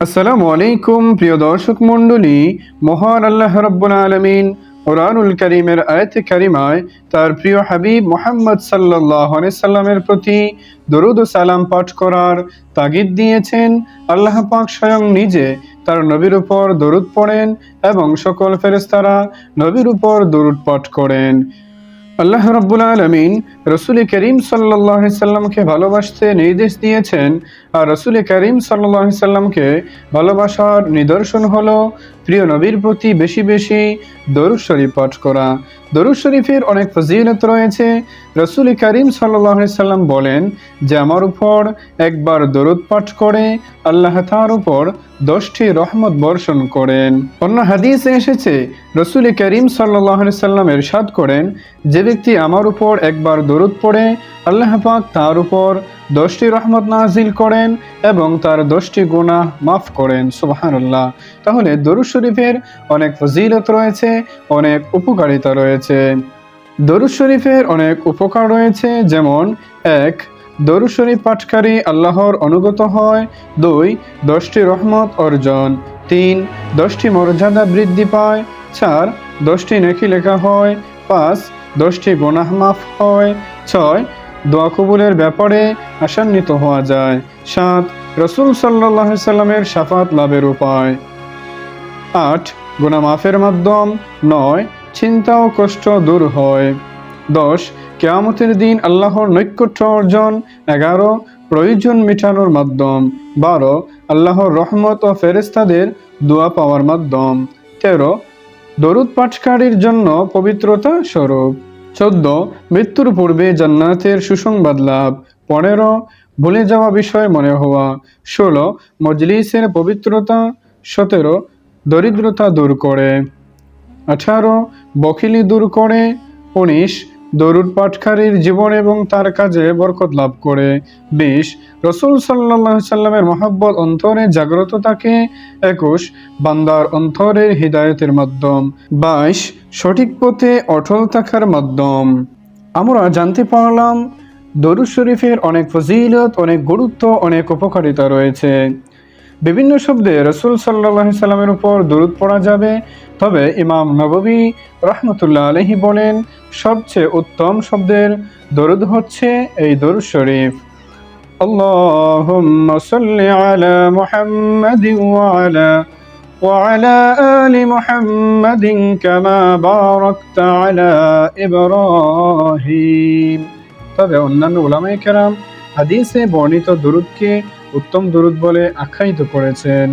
আসসালামু আলাইকুম প্রিয় দর্শক মণ্ডলী। মহান আল্লাহ রাব্বুল আলামিন কোরআনুল কারীমের আয়াতে কারিমায় তার প্রিয় হাবিব মুহাম্মদ সাল্লাল্লাহু আলাইহি সাল্লামের প্রতি দরুদ ও সালাম পাঠ করার তাগিদ দিয়েছেন। আল্লাহ পাক স্বয়ং নিজে তার নবীর উপর দরুদ পড়েন এবং সকল ফেরেশতারা নবীর উপর দরুদ পাঠ করেন। আল্লাহ রাব্বুল আলামিন রাসূল করিম সাল্লাল্লাহু আলাইহি সাল্লামকে ভালোবাসতে নির্দেশ দিয়েছেন, আর রাসূল করিম সাল্লাল্লাহু আলাইহি সাল্লামকে ভালোবাসার নিদর্শন হলো প্রিয় নবীর প্রতি বেশি বেশি দরুদ শরীফ পাঠ করা। দরুদ শরীফের অনেক ফজিলত রয়েছে। রাসূল করিম সাল্লাল্লাহু আলাইহি সাল্লাম বলেন যে আমার উপর একবার দরুদ পাঠ করে আল্লাহ তার উপর 10টি রহমত বর্ষণ করেন। অন্য হাদিসে এসেছে রাসূল করিম সাল্লাল্লাহু আলাইহি সাল্লাম ইরশাদ করেন, যে ব্যক্তি আমার উপর একবার দরুদ পড়ে আল্লাহ পাক তার উপর 10টি রহমত নাজিল করেন এবং তার 10টি গুনাহ মাফ করেন। সুবহানাল্লাহ। তাহলে দরুদ শরীফের অনেক ফজিলত রয়েছে, অনেক উপকারিতা রয়েছে। দরুদ শরীফের অনেক উপকার রয়েছে, যেমন 1. দরুদ শরীফ পাঠকারী আল্লাহর অনুগত হয়। 2. 10টি রহমত অর্জন। 3. 10টি মর্যাদা বৃদ্ধি পায়। 4. 10টি নেকি লেখা হয়। 5. 10টি গুনাহ মাফ হয়। 6. দোয়া কবুলের ব্যাপারে আশান্বিত হওয়া যায়। 7. রাসূল সাল্লাল্লাহু আলাইহি সাল্লামের শাফাত লাভের উপায়। 8. গুনাহ মাফের মাধ্যম। 9. চিন্তা ও কষ্ট দূর হয়। 10. কিয়ামতের দিন আল্লাহর নৈকট্য অর্জন। 11. প্রয়োজন মেটানোর মাধ্যম। 12. আল্লাহর রহমত ও ফেরেশতাদের দোয়া পাওয়ার মাধ্যম। 13. দরুদ পাঠকারীর জন্য পবিত্রতা স্বরূপ। 14. মৃত্যুর পূর্বে জান্নাতের সুসংবাদ লাভ। 15. ভুলে যাওয়া বিষয় মনে হওয়া। 16. মজলিসের পবিত্রতা। 17. দরিদ্রতা দূর করে। 18. বখিলি দূর করে। 19. দরুদ পাঠকারীর জীবন এবং তার কাজে বরকত লাভ করে। 20. রাসূল সাল্লাল্লাহু আলাইহি সাল্লামের মহব্বত অন্তরে জাগ্রত থাকে। 21. বান্দার অন্তরের হিদায়াতের মাধ্যম। 22. সঠিক পথে অটল থাকার মাধ্যম। আমরা জানতে পারলাম দরুদ শরীফের অনেক ফজিলত, অনেক গুরুত্ব, অনেক উপকারিতা রয়েছে। বিভিন্ন শব্দে রাসূল সাল্লাল্লাহু আলাইহি সাল্লামের উপর দরুদ পড়া যাবে, তবে ইমাম নববী রাহমাতুল্লাহ আলাইহি বলেন সবচেয়ে উত্তম শব্দের দরুদ হচ্ছে এই দরুদ শরীফ। আল্লাহুম্মা সাল্লি আলা মুহাম্মাদিন ওয়া আলা আলি মুহাম্মাদিন কামা বারাকতা আলা ইব্রাহিম। তবে অন্যান্য উলামায়ে কেরাম হাদিসে বর্ণিত দরুদকে উত্তম দরুদ বলে আখ্যায়িত করেছেন।